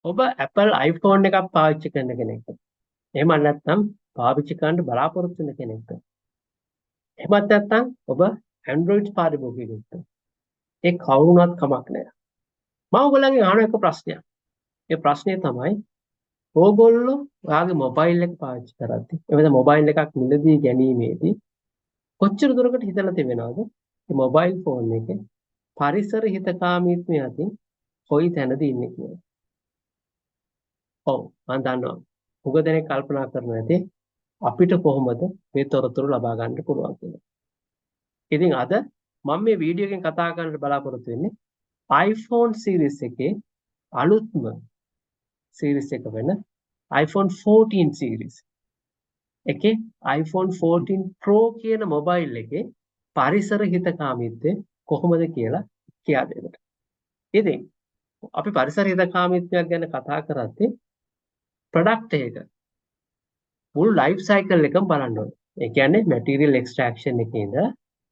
ඔබ Apple iPhone එකක් පාවිච්චි කරන කෙනෙක්ද? එහෙම නැත්නම් පාවිච්චි කරන්න බලාපොරොත්තු වෙන කෙනෙක්ද? එහෙමත් නැත්නම් ඔබ Android පාරිභෝගිකයෙක්ද? ඒ කවුරුණත් කමක් නැහැ. මම ඔයගොල්ලන්ගෙන් අහන එක ප්‍රශ්නයක්. ඒ ප්‍රශ්නේ තමයි ඕගොල්ලෝ ඔයාගේ මොබයිල් එක පාවිච්චි කරද්දී එවද මොබයිල් එකක් මිලදී ගැනීමේදී කොච්චර දුරකට හිතලා තිබෙනවද මේ මොබයිල් ෆෝන් එකේ පරිසර හිතකාමීත්වය අතින් කොයි තැනද ඉන්නේ කියලා. ඔව් මම දන්නවා. උග දෙනෙක් කල්පනා කරනවා ඇති අපිට කොහොමද මේ තොරතුරු ලබා ගන්න පුළුවන් කියලා. ඉතින් අද මම මේ වීඩියෝ එකෙන් කතා කරන්න බලාපොරොත්තු වෙන්නේ iPhone series එකේ අලුත්ම series එක වෙන iPhone 14 series එකේ iPhone 14 Pro කියන මොබයිල් එකේ පරිසර හිතකාමීත්වය කොහොමද කියලා කියා දෙන්න. ඉතින් අපි පරිසර හිතකාමීත්වයක් ගැන කතා කරද්දී ප්‍රොඩක්ට් එක මුළු ලයිෆ් සයිකල් එකම බලන්න ඕනේ. ඒ කියන්නේ මැටීරියල් එක්ස්ට්‍රැක්ෂන් එකේ ඉඳලා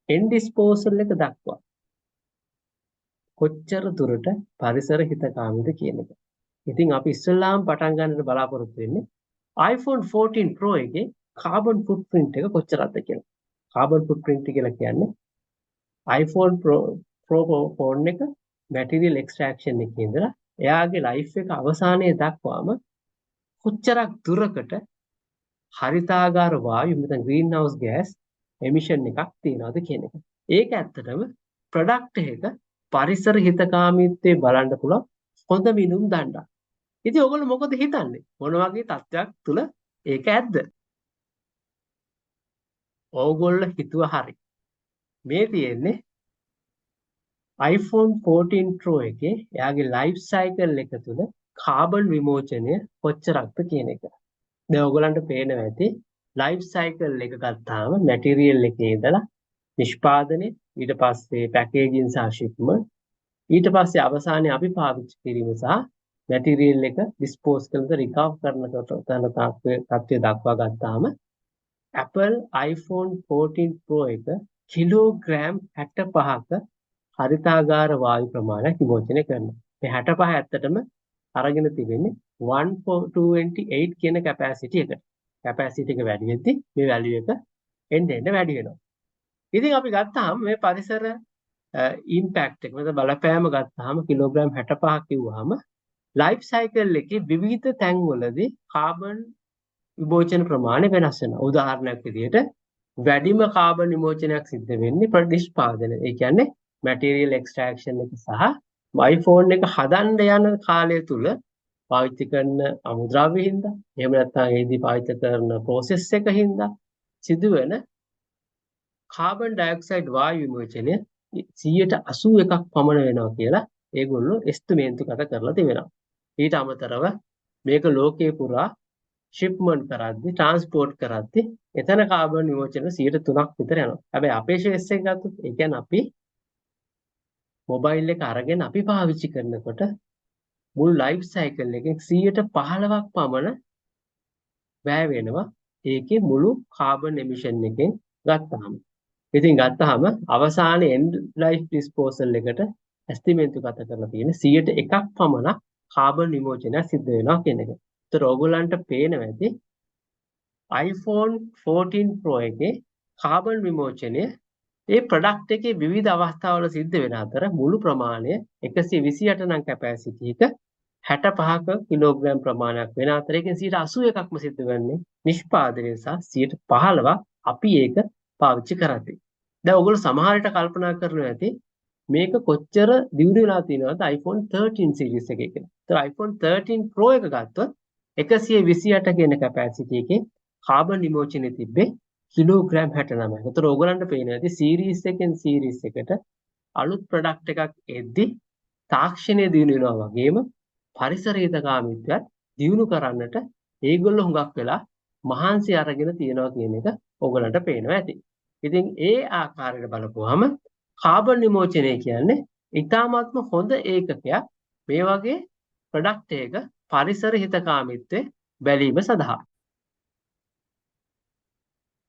එන්ඩ් ඩිස්පෝසල් එක දක්වා කොච්චර දුරට පරිසර හිතකාමීද කියන එක. ඉතින් අපි ඉස්සෙල්ලාම පටන් ගන්නට බලාපොරොත්තු වෙන්නේ iPhone 14 Pro එකේ කාබන් ෆුට්ප්‍රින්ට් එක කොච්චරද කියලා. කාබන් ෆුට්ප්‍රින්ට් කියලා කියන්නේ iPhone Pro ෆෝන් එක මැටීරියල් එක්ස්ට්‍රැක්ෂන් එකේ ඉඳලා එයාගේ ලයිෆ් එක අවසානයේ දක්වාම කොච්චරක් දුරකට හරිතාගාර වායු නැත්නම් ග්‍රීන් හවුස් ගෑස් එමිෂන් එකක් තියනවද කියන එක. ඒක ඇත්තටම ප්‍රොඩක්ට් එක පරිසර හිතකාමීත්වයේ බලන්න පුළුවන් හොඳ මිනුම් දණ්ඩක්. ඉතින් ඔයගොල්ලෝ මොකද හිතන්නේ? මොන වගේ තත්ත්වයක් තුල ඒක ඇද්ද? ඕගොල්ලෝ හිතුවා හරි. මේ තියෙන්නේ iPhone 14 Pro එකේ එයාගේ ලයිෆ් සයිකල් එක තුල කාබන් විමෝචනය කොච්චරක්ද කියන එක. දැන් ඔයගලන්ට පේනවා ඇති ලයිෆ් සයිකල් එක ගත්තාම මැටීරියල් එකේ ඉඳලා නිෂ්පාදනය ඊට පස්සේ පැකේජින් සහ ෂිප්මන්ට් ඊට පස්සේ අවසානයේ අපි පාවිච්චි කිරීම සහ මැටීරියල් එක ඩිස්පෝස් කරනද රිකවර් කරනකොට තත්ත්වය දක්වා ගත්තාම Apple iPhone 14 Pro එක කිලෝග්‍රෑම් 65ක හරිතාගාර වායු ප්‍රමාණයක් විමෝචනය කරනවා. මේ 65 ඇත්තටම අරගෙන තිබෙන්නේ 1228 කියන කැපැසිටි එකට. කැපැසිටි එක වැඩි වෙද්දි මේ වැලියු එක එන්න වැඩි වෙනවා. ඉතින් අපි ගත්තාම මේ පරිසර ඉම්පැක්ට් එක මත බලපෑම ගත්තාම කිලෝග්‍රෑම් 65 කිව්වහම ලයිෆ් සයිකල් එකේ විවිධ තැන්වලදී කාබන් විමෝචන ප්‍රමාණය වෙනස් වෙනවා. උදාහරණයක් විදිහට වැඩිම කාබන් විමෝචනයක් සිද්ධ වෙන්නේ ප්‍රතිස්පාදනය. ඒ කියන්නේ මැටීරියල් එක්ස්ට්‍රැක්ෂන් එක සහ iPhone එක හදන්න යන කාලය තුල පාවිච්චි කරන අමුද්‍රව්‍ය හින්දා එහෙම නැත්නම් ඒදී පාවිච්චි කරන ප්‍රොසෙස් එක හින්දා සිදුවෙන කාබන් ඩයොක්සයිඩ් වායු විමෝචනය 81% පමණ වෙනවා කියලා ඒගොල්ලෝ එස්ටිමේට්කත කරලා තිබෙනවා. ඊට අමතරව මේක ලෝකේ පුරා ෂිප්මන්ට් කරද්දී ට්‍රාන්ස්පෝර්ට් කරද්දී එතන කාබන් විමෝචන 3%ක් විතර යනවා. හැබැයි අපේ ෂේස් එක ගත්තොත් ඒ කියන්නේ අපි මොබයිල් එක අරගෙන අපි පාවිච්චි කරනකොට මුළු ලයිෆ් සයිකල් එකෙන් 15%ක් පමණ වැය වෙනවා ඒකේ මුළු කාබන් එමිෂන් එකෙන් ගත්තාම. ඉතින් ගත්තාම අවසානයේ එන්ඩ් ලයිෆ් ඩිස්පෝසල් එකට එස්ටිමේට් ගත කරලා තියෙන 101ක් පමණ කාබන් විමෝචනය සිද්ධ වෙනවා කියන එක. ඒතර ඕගොල්ලන්ට පේනවා ඇති iPhone 14 Pro එකේ කාබන් විමෝචනය ඒ ප්‍රොඩක්ට් එකේ විවිධ අවස්ථාවල සිද්ධ වෙන අතර මුළු ප්‍රමාණය 128 නම් කැපැසිටි එක 65ක කිලෝග්‍රෑම් ප්‍රමාණයක් වෙන අතර එකෙන් 81%ක්ම සිද්ධ වෙන්නේ නිෂ්පාදනය සහ 15%ක් අපි ඒක පාවිච්චි කරද්දී. දැන් ඔයගොල්ලෝ සමහර විට කල්පනා කරනවා ඇති මේක කොච්චර දියුණු වෙලා තියෙනවද iPhone 13 series එකේ කියලා. ඒතර iPhone 13 Pro එක ගත්තොත් 128 කියන කැපැසිටි එකේ කාබන් විමෝචනය තිබ්බේ කිලෝග්‍රෑම් 69. ඒතර ඕගලන්ට පේනවා ඇති සීරීස් එකෙන් සීරීස් එකට අලුත් ප්‍රොඩක්ට් එකක් එද්දි තාක්ෂණය දියුණු වෙනවා වගේම පරිසර හිතකාමීත්වයත් දියුණු කරන්නට ඒගොල්ලෝ හුඟක් වෙලා මහන්සි අරගෙන තියෙනවා කියන එක ඕගලන්ට පේනවා ඇති. ඉතින් ඒ ආකාරයට බලපුවාම කාබන් විමෝචනය කියන්නේ ඉතාමත්ම හොඳ ඒකකයක් මේ වගේ ප්‍රොඩක්ට් එක පරිසර හිතකාමීත්වයේ බැලීම සඳහා.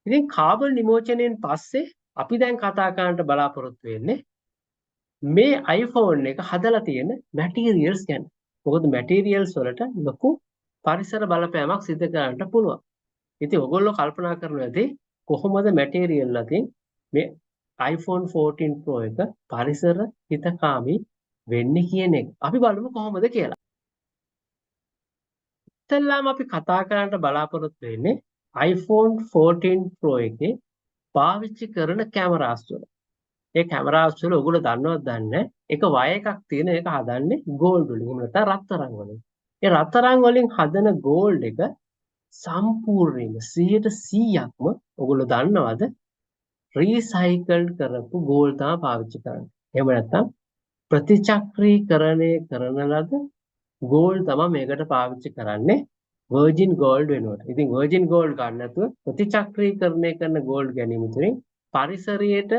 ඉතින් කාබන් විමෝචනයෙන් පස්සේ අපි දැන් කතා කරන්නට බලාපොරොත්තු වෙන්නේ මේ iPhone එක හදලා තියෙන මැටීරියල්ස් ගැන. මොකද මැටීරියල්ස් වලට ලොකු පරිසර බලපෑමක් සිදු කරන්නට පුළුවන්. ඉතින් ඔයගොල්ලෝ කල්පනා කරනවා ඇති කොහොමද මැටීරියල් අතින් මේ iPhone 14 Pro එක පරිසර හිතකාමී වෙන්නේ කියන එක. අපි බලමු කොහොමද කියලා. ඉතින්ලාම අපි කතා කරන්න බලාපොරොත්තු වෙන්නේ iPhone 14 Pro එකේ පාවිච්චි කරන කැමරාස් වල. ඒ කැමරාස් වල ඔයගොල්ලෝ දන්නවද දන්නේ එක වය එකක් තියෙන ඒක හදන්නේ ගෝල්ඩ් වලින්. එහෙම නැත්නම් රත්තරන් වලින්. ඒ රත්තරන් වලින් හදන ගෝල්ඩ් එක සම්පූර්ණයෙන්ම 100%ක්ම ඔයගොල්ලෝ දන්නවද රීසයිකල් කරපු ගෝල්ඩ් තමයි පාවිච්චි කරන්නේ. එහෙම නැත්නම් ප්‍රතිචක්‍රීකරණය කරන ලද ගෝල්ඩ් තමයි මේකට පාවිච්චි කරන්නේ වර්ජින් ගෝල්ඩ් වෙනුවට. ඉතින් වර්ජින් ගෝල්ඩ් ගන්න නැතුව ප්‍රතිචක්‍රීකරණය කරන ගෝල්ඩ් ගැනීම තුළින් පරිසරයට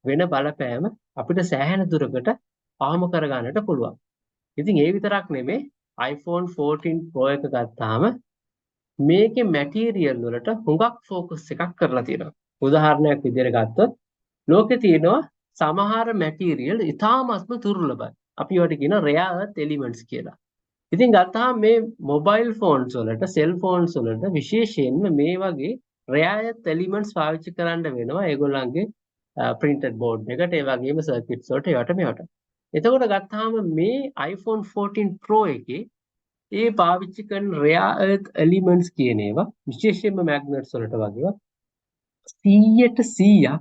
වෙන බලපෑම අපිට සෑහෙන දුරකට අවම කරගන්නට පුළුවන්. ඉතින් ඒ විතරක් නෙමෙයි iPhone 14 Pro එක ගත්තාම මේකේ මැටීරියල් වලට හුඟක් ફોකස් එකක් කරලා තියෙනවා. උදාහරණයක් විදිහට ගත්තොත් ලෝකේ තියෙනවා සමහර මැටීරියල් ඉතාමත්ම දුර්ලභයි. අපි ඒවට කියන rare earth elements කියලා. ඉතින් ගත්තාම මේ මොබයිල් ෆෝන්ස් වලට, සෙල් ෆෝන්ස් වලට විශේෂයෙන්ම මේ වගේ rare earth elements පාවිච්චි කරන්න වෙනවා ඒගොල්ලන්ගේ printed board එකට, ඒ වගේම circuits වලට, ඒවට මේවට. එතකොට ගත්තාම මේ iPhone 14 Pro එකේ ඒ පාවිච්චි කරන rare earth elements කියන ඒවා විශේෂයෙන්ම magnets වලට වගේවා 100%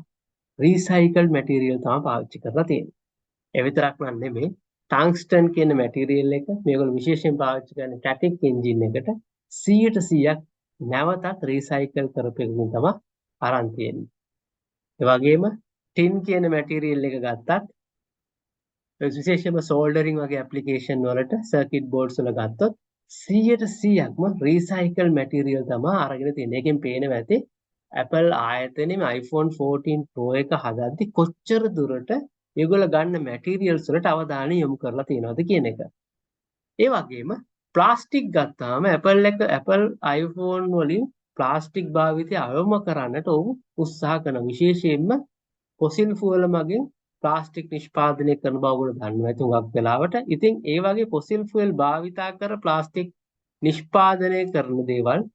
රීසයිකල් මැටීරියල් තමයි පාවිච්චි කරලා තියෙන්නේ. ඒ විතරක් නෙමෙයි ටංස්ටන් කියන මැටීරියල් එක මේගොල්ලෝ විශේෂයෙන් පාවිච්චි කරන ස්ටැටික් එන්ජින් එකට 100% නැවතත් රීසයිකල් කරපු එකකින් තමයි අරන් තියෙන්නේ. ඒ වගේම ටින් කියන මැටීරියල් එක ගත්තත් විශේෂයෙන්ම සෝල්ඩරින් වගේ ඇප්ලිකේෂන් වලට සර්කිට් බෝඩ්ස් වල ගත්තොත් 100%ක්ම රීසයිකල් මැටීරියල් තමයි අරගෙන තියෙන්නේ. ඒකෙන් පේනවා ඇති Apple ආයතනයේ iPhone 14 Pro එක හදද්දි කොච්චර දුරට ඒගොල්ලෝ ගන්න මැටීරියල්ස් වලට අවධානය යොමු කරලා තියෙනවද කියන එක. ඒ වගේම ප්ලාස්ටික් ගත්තාම Apple iPhone වලින් ප්ලාස්ටික් භාවිතය අවම කරන්නට ඔවුන් උත්සාහ කරන විශේෂයෙන්ම ෆොසිල් ෆුවල් මගින් ප්ලාස්ටික් නිෂ්පාදනය කරන බව ඔයගොල්ලෝ දන්නවා ඇති හුඟක් වෙලාවට. ඉතින් ඒ වගේ ෆොසිල් ෆුවල් භාවිතා කර ප්ලාස්ටික් නිෂ්පාදනය කරන දේවල්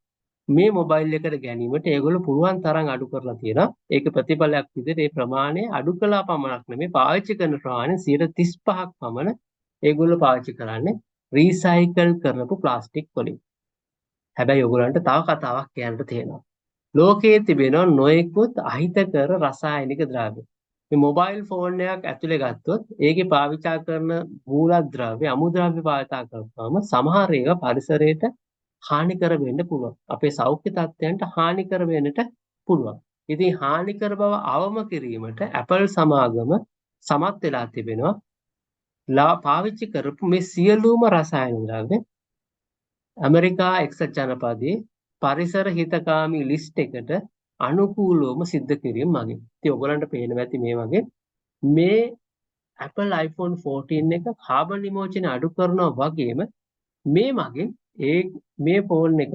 මේ මොබයිල් එකට ගැනීමට ඒගොල්ලෝ පුළුවන් තරම් අඩු කරලා තියෙනවා. ඒක ප්‍රතිඵලයක් විදිහට ඒ ප්‍රමාණය අඩු කළා පමණක් නෙමෙයි පාවිච්චි කරන ප්‍රමාණය 35ක් පමණ ඒගොල්ලෝ පාවිච්චි කරන්නේ රීසයිකල් කරපු ප්ලාස්ටික් වලින්. හැබැයි ඔයගොල්ලන්ට තව කතාවක් කියන්න තියෙනවා. ලෝකයේ තිබෙන නොයෙකුත් අහිතකර රසායනික ද්‍රව්‍ය. මේ මොබයිල් ෆෝන් එකක් ඇතුලේ ගත්තොත් ඒකේ පාවිච්චි කරන මූලද්‍රව්‍ය අමුද්‍රව්‍ය පාවිච්චි කරපුවාම සමහර ඒවා පරිසරයට හානිකර වෙන්න පුළුවන්. අපේ සෞඛ්‍ය තත්ත්වයන්ට හානිකර වෙන්නට පුළුවන්. ඉතින් හානිකර බව අවම කිරීමට Apple සමාගම සමත් වෙලා තිබෙනවා. පාවිච්චි කරපු මේ සියලුම රසායන ද්‍රව්‍ය ඇමරිකා එක්සත් ජනපදයේ පරිසර හිතකාමී ලිස්ට් එකට අනුකූලවම සිද්ධ කිරීම මගින්. ඉතින් ඔයගලන්ට පේනවා ඇති මේ වගේ මේ Apple iPhone 14 එක කාබන් විමෝචනය අඩු කරනවා වගේම මේ මගින් මේ ෆෝන් එක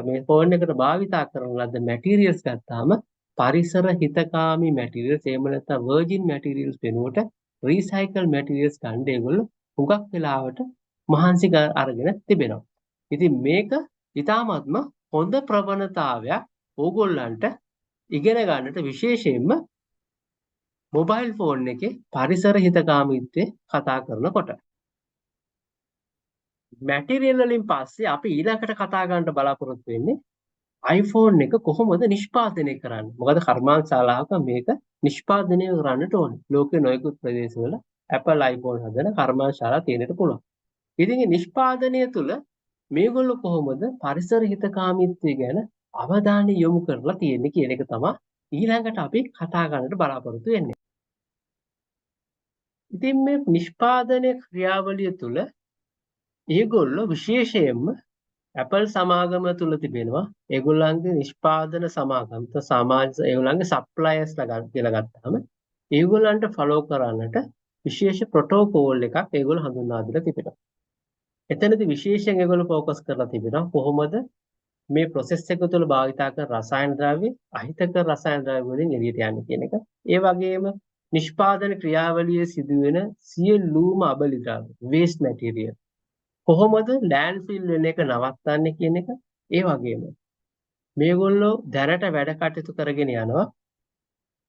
මේ ෆෝන් එකට භාවිතා කරන ලද මැටීරියල්ස් ගත්තාම පරිසර හිතකාමී මැටීරියල්ස් එහෙම නැත්නම් වර්ජින් මැටීරියල්ස් වෙනුවට රීසයිකල් මැටීරියල්ස් ගන්න ඒගොල්ලෝ හුඟක් වෙලාවට මහන්සි අරගෙන තිබෙනවා. ඉතින් මේක ඊටාත්ම හොඳ ප්‍රවණතාවයක් ඕගොල්ලන්ට ඉගෙන ගන්නට විශේෂයෙන්ම මොබයිල් ෆෝන් එකේ පරිසර හිතකාමීත්වය කතා කරනකොට. මැටීරියල් වලින් පස්සේ අපි ඊළඟට කතා කරන්න බලාපොරොත්තු වෙන්නේ iPhone එක කොහොමද නිෂ්පාදනය කරන්නේ? මොකද කර්මාන්තශාලාවක මේක නිෂ්පාදනය කරන්නට ඕනේ. ලෝකේ නොයෙකුත් ප්‍රදේශවල Apple iPhone හදන කර්මාන්තශාලා තියෙන්නට පුළුවන්. ඉතින් මේ නිෂ්පාදනය තුළ මේගොල්ලෝ කොහොමද පරිසර හිතකාමීත්වය ගැන අවධානය යොමු කරලා තියෙන්නේ කියන එක තමයි ඊළඟට අපි කතා කරන්නට බලාපොරොත්තු වෙන්නේ. ඉතින් මේ නිෂ්පාදනය ක්‍රියාවලිය තුළ ඒගොල්ලෝ විශේෂයෙන්ම Apple සමාගම තුල තිබෙනවා ඒගොල්ලන්ගේ නිෂ්පාදන සමාගම් ඒගොල්ලන්ගේ සප්ලයර්ස් කියලා ගත්තාම ඒගොල්ලන්ට ෆලෝ කරන්නට විශේෂ ප්‍රොටෝකෝල් එකක් ඒගොල්ලෝ හඳුන්වා දීලා තිබෙනවා. එතනදී විශේෂයෙන් ඒගොල්ලෝ ફોකස් කරලා තිබෙනවා කොහොමද මේ process එක තුළ භාවිතා කරන රසායන ද්‍රව්‍ය අහිතකර රසායන ද්‍රව්‍ය වලින් එළියට යන්නේ කියන එක. ඒ වගේම නිෂ්පාදන ක්‍රියාවලියේ සිදුවෙන සියලුම අබලි ද්‍රව්‍ය waste material කොහොමද ලෑන්ඩ්ෆිල් වෙන එක නවත්තන්නේ කියන එක. ඒ වගේම මේගොල්ලෝ දැනට වැඩ කටයුතු කරගෙන යනවා.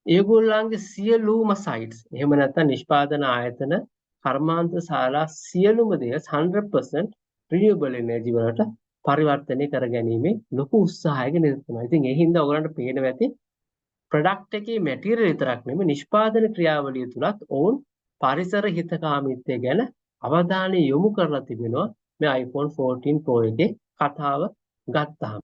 ඒගොල්ලන්ගේ සියලුම සයිට්ස් එහෙම නැත්නම් නිෂ්පාදන ආයතන කර්මාන්ත ශාලා සියලුම දේ 100% රිනියුබල් එනර්ජි වලට පරිවර්තනය කර ගැනීමේ ලොකු උත්සාහයක නිරත වෙනවා. ඉතින් ඒ හින්දා ඔයගලන්ට පේනවා ඇති ප්‍රොඩක්ට් එකේ මැටීරියල් විතරක් නෙමෙයි නිෂ්පාදන ක්‍රියාවලිය තුලත් ඔවුන් පරිසර හිතකාමීත්වය ගැන අවධානය යොමු කරලා තිබෙනවා මේ iPhone 14 Pro එකේ කතාව ගත්තාම.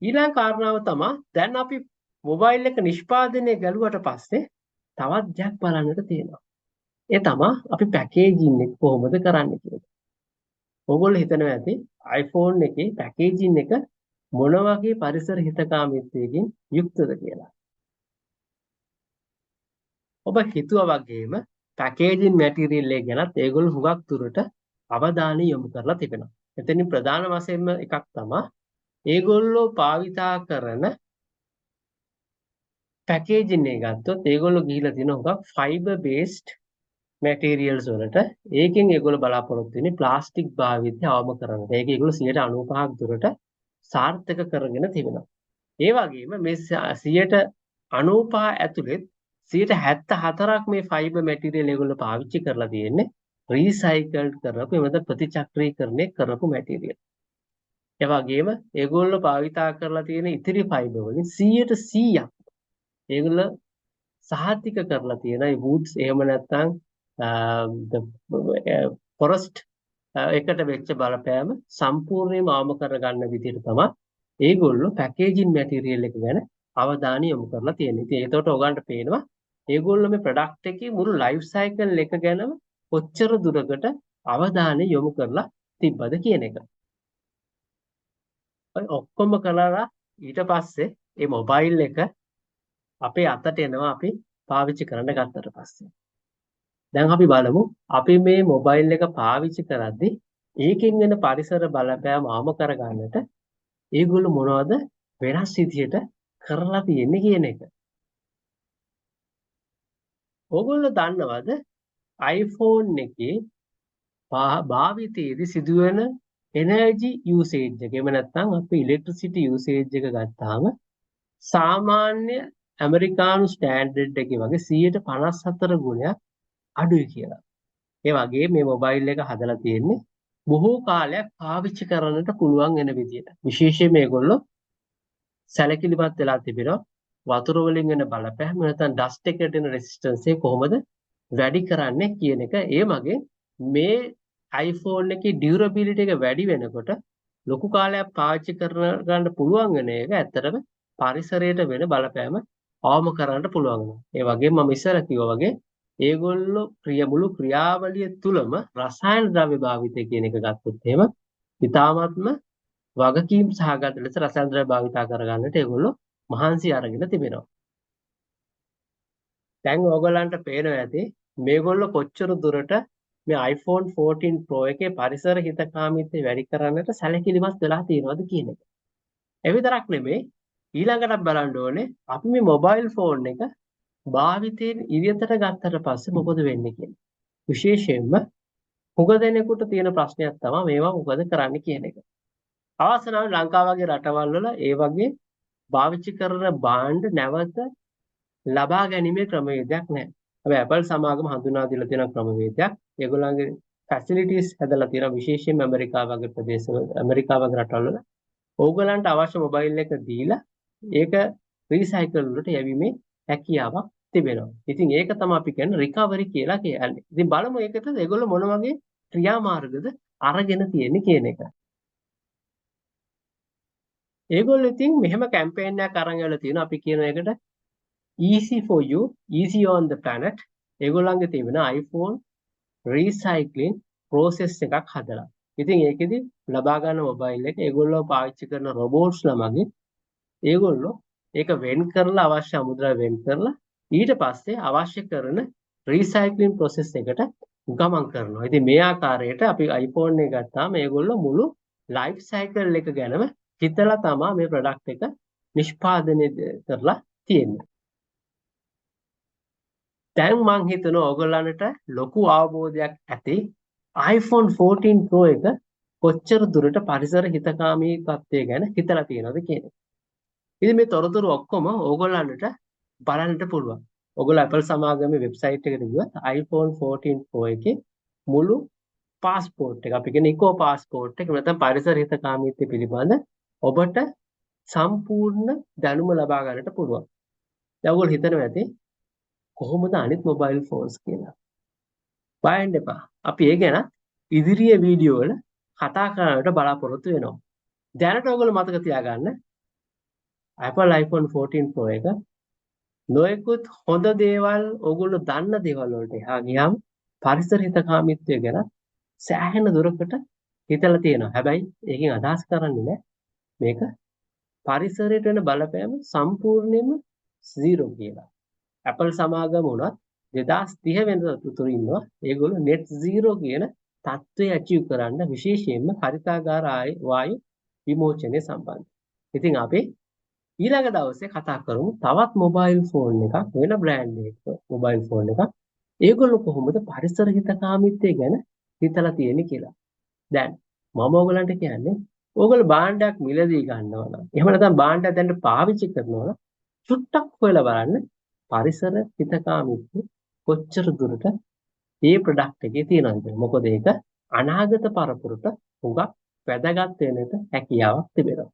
ඊළඟ කාරණාව තමයි දැන් අපි මොබයිල් එක නිෂ්පාදනය කළුවට පස්සේ තවත් දෙයක් බලන්නට තියෙනවා. ඒ තමයි අපි පැකේජින් එක කොහොමද කරන්නේ කියලා. ඕගොල්ලෝ හිතනවා ඇති iPhone එකේ පැකේජින් එක මොන වගේ පරිසර හිතකාමීත්වයකින් යුක්තද කියලා. ඔබ හිතුවා වගේම පැකේජින් මැටීරියල් එක ගැනත් ඒගොල්ලෝ හුඟක් දුරට අවධානය යොමු කරලා තිබෙනවා. එතනින් ප්‍රධාන වශයෙන්ම එකක් තමයි ඒගොල්ලෝ භාවිතා කරන පැකේජින් එක ගත්තොත් ඒගොල්ලෝ ගිහිලා තියෙන හුඟක් ෆයිබර් බේස්ඩ් මැටීරියල්ස් වලට. ඒකෙන් ඒගොල්ලෝ බලාපොරොත්තු වෙන්නේ ප්ලාස්ටික් භාවිතය අවම කරන්න. ඒක ඒගොල්ලෝ 95ක් දුරට සාර්ථක කරගෙන තිබෙනවා. ඒ වගේම මේ 95 ඇතුළේ 74ක් මේ ෆයිබර් මැටීරියල් ඒගොල්ලෝ පාවිච්චි කරලා තියෙන්නේ රීසයිකල්ඩ් කරපු එමෙත ප්‍රතිචක්‍රීකරණය කරපු මැටීරියල්. ඒ වගේම ඒගොල්ලෝ භාවිතා කරලා තියෙන ඉතිරි ෆයිබර් වලින් 100% ඒගොල්ලෝ සහතික කරලා තියෙන ඒ වුඩ්ස් එහෙම නැත්නම් ෆොරස්ට් එකට වෙච්ච බලපෑම සම්පූර්ණයෙන්ම අවම කරගන්න විදිහට තමයි ඒගොල්ලෝ පැකේජින් මැටීරියල් එක ගැන අවධානය යොමු කරලා තියෙන්නේ. ඉතින් ඒකට ඔයගන්ට පේනවා ඒගොල්ලෝ මේ ප්‍රොඩක්ට් එකේ මුළු ලයිෆ් සයිකල් එක ගැනම කොච්චර දුරකට අවධානය යොමු කරලා තිබ්බද කියන එක. ඔය ඔක්කොම කළා ඊට පස්සේ මේ මොබයිල් එක අපේ අතට එනවා අපි පාවිච්චි කරන්න ගත්තට පස්සේ. දැන් අපි බලමු අපි මේ මොබයිල් එක පාවිච්චි කරද්දී ඒකෙන් වෙන පරිසර බලපෑම අවම කරගන්නට ඒගොල්ලෝ මොනවද වෙනස් විදියට කරලා තියෙන්නේ කියන එක. ඕගොල්ලෝ දන්නවද iPhone එකේ භාවිතයේදී සිදුවෙන එනර්ජි යූසේජ් එක. එහෙම නැත්නම් අපි ඉලෙක්ට්‍රිසිටි යූසේජ් එක ගත්තාම සාමාන්‍ය ඇමරිකානු ස්ටෑන්ඩඩ් එකේ වගේ 154 ගුණයක් අඩුයි කියලා. ඒ වගේ මේ මොබයිල් එක හදලා තියෙන්නේ බොහෝ කාලයක් පාවිච්චි කරන්නට පුළුවන් වෙන විදියට. විශේෂයෙන් මේගොල්ලෝ සැලකිලිමත් වෙලා තිබෙනවා වතුර වලින් වෙන බලපෑම නැත්නම් ඩස්ට් එකට එන රෙසිස්ටන්ස් එක කොහොමද වැඩි කරන්නේ කියන එක. ඒ වගේ මේ iPhone එකේ ඩියුරබිලිටි එක වැඩි වෙනකොට ලොකු කාලයක් පාවිච්චි කරගන්න පුළුවන් වෙන එක ඇත්තටම පරිසරයට වෙන බලපෑම අවම කරන්න පුළුවන් වෙනවා. ඒ වගේම මම ඉස්සර කිව්වා වගේ ඒගොල්ලෝ මුළු ක්‍රියාවලිය තුලම රසායන ද්‍රව්‍ය භාවිතය කියන එක ගත්තොත් එහෙම ඉතාමත්ම වගකීම් සහගත ලෙස රසායන ද්‍රව්‍ය භාවිතා කරගන්නට ඒගොල්ලෝ මහන්සි අරගෙන තිබෙනවා. දැන් ඕගොල්ලන්ට පේනවා ඇති මේගොල්ලෝ කොච්චර දුරට මේ iPhone 14 Pro එකේ පරිසර හිතකාමීත්වය වැඩි කරන්නට සැලකිලිමත් වෙලා තියෙනවද කියන එක. ඒ විතරක් නෙමෙයි ඊළඟට බලන්න ඕනේ අපි මේ මොබයිල් ෆෝන් එක භාවිතයෙන් ඉරියතට ගත්තට පස්සේ මොකද වෙන්නේ කියලා. විශේෂයෙන්ම හුඟ දෙනෙකුට තියෙන ප්‍රශ්නයක් තමයි මේවා මොකද කරන්නේ කියන එක. අවසනාවේ ලංකාව වගේ රටවල් වල ඒ වගේ පාවිච්චි කරන භාණ්ඩ නැවත ලබා ගැනීමේ ක්‍රමවේදයක් නැහැ. හැබැයි Apple සමාගම හඳුනා දීලා තියෙන ක්‍රමවේදයක් ඒගොල්ලන්ගේ ෆැසිලිටිස් හදලා තියෙන විශේෂයෙන්ම ඇමරිකාව වගේ ප්‍රදේශවල ඇමරිකාව වගේ රටවල් වල ඕගොල්ලන්ට අවශ්‍ය මොබයිල් එක දීලා ඒක රීසයිකල් වලට යැවීමේ හැකියාවක් තිබෙනවා. ඉතින් ඒක තමයි අපි කියන්නේ රිකවරි කියලා කියන්නේ. ඉතින් බලමු ඒකට ඒගොල්ලෝ මොන වගේ ක්‍රියාමාර්ගද අරගෙන තියෙන්නේ කියන එක. ඒගොල්ලෝ ඉතින් මෙහෙම කැම්පේන් එකක් අරන් යලා තියෙනවා. අපි කියන එකට easy for you, easy on the planet. ඒගොල්ලන්ගේ තියෙන iPhone recycling process එකක් හදලා. ඉතින් ඒකෙදි ලබා ගන්න මොබයිල් එක ඒගොල්ලෝ පාවිච්චි කරන රොබෝට්ස්ලා මගින් ඒගොල්ලෝ ඒක වෙන් කරලා අවශ්‍ය අමුද්‍රව්‍ය වෙන් කරලා ඊට පස්සේ අවශ්‍ය කරන රීසයික්ලින් ප්‍රොසෙස් එකට ගමන් කරනවා. ඉතින් මේ ආකාරයට අපි iPhone එක ගත්තාම මේගොල්ලෝ මුළු ලයිෆ් සයිකල් එක ගැනම හිතලා තමයි මේ ප්‍රොඩක්ට් එක නිෂ්පාදනය කරලා තියෙන්නේ. දැන් මං හිතනවා ඔයගොල්ලන්ට ලොකු අවබෝධයක් ඇති iPhone 14 Pro එක කොච්චර දුරට පරිසර හිතකාමී තත්ත්වය ගැන හිතලා තියෙනවද කියන එක. ඉතින් මේ තොරතුරු ඔක්කොම ඕගොල්ලන්ට බලන්නට පුළුවන්. ඔයගොල්ලෝ Apple සමාගමේ වෙබ්සයිට් එකට ගියොත් iPhone 14 Pro එකේ මුළු පාස්පෝර්ට් එක අපි කියන ඉකෝ පාස්පෝර්ට් එක නැත්නම් පරිසර හිතකාමීත්වය පිළිබඳ ඔබට සම්පූර්ණ දැනුම ලබා ගන්නට පුළුවන්. දැන් ඔයගොල්ලෝ හිතනවා ඇති කොහොමද අනිත් මොබයිල් ෆෝන්ස් කියලා. බය වෙන්න එපා. අපි ඒ ගැන ඉදිරියේ වීඩියෝ වල කතා කරන්නට බලාපොරොත්තු වෙනවා. දැනට ඔයගොල්ලෝ මතක තියාගන්න Apple iPhone 14 Pro එක නොයෙකුත් හොඳ දේවල් ඔයගොල්ලෝ දන්න දේවල් වලට එහා ගියාම පරිසර හිතකාමීත්වය ගැන සෑහෙන දුරකට හිතලා තියෙනවා. හැබැයි ඒකෙන් අදහස් කරන්නේ නැහැ මේක පරිසරයට වෙන බලපෑම සම්පූර්ණයෙන්ම 0 කියලා. Apple සමාගම උනත් 2030 වෙනදා තුරු ඉන්නවා. ඒගොල්ලෝ net 0 කියන තත්ත්වය achieve කරන්න විශේෂයෙන්ම හරිතාගාර වායු විමෝචනය සම්බන්ධ. ඉතින් අපි ඊළඟ දවසේ කතා කරමු තවත් මොබයිල් ෆෝන් එකක් වෙන බ්‍රෑන්ඩ් එකක මොබයිල් ෆෝන් එකක්. ඒගොල්ලෝ කොහොමද පරිසර හිතකාමීත්වය ගැන හිතලා තියෙන්නේ කියලා. දැන් මම ඔයගලන්ට කියන්නේ ඕගොල්ලෝ භාණ්ඩයක් මිලදී ගන්නවා නම් එහෙම නැත්නම් භාණ්ඩයක් දැන් පාවිච්චි කරනවා නම් චුට්ටක් හොයලා බලන්න පරිසර හිතකාමීත්වය කොච්චර දුරට මේ ප්‍රොඩක්ට් එකේ තියෙනවද කියලා. මොකද ඒක අනාගත පරපුරට හුඟක් වැදගත් වෙන එක හැකියාවක් තිබෙනවා.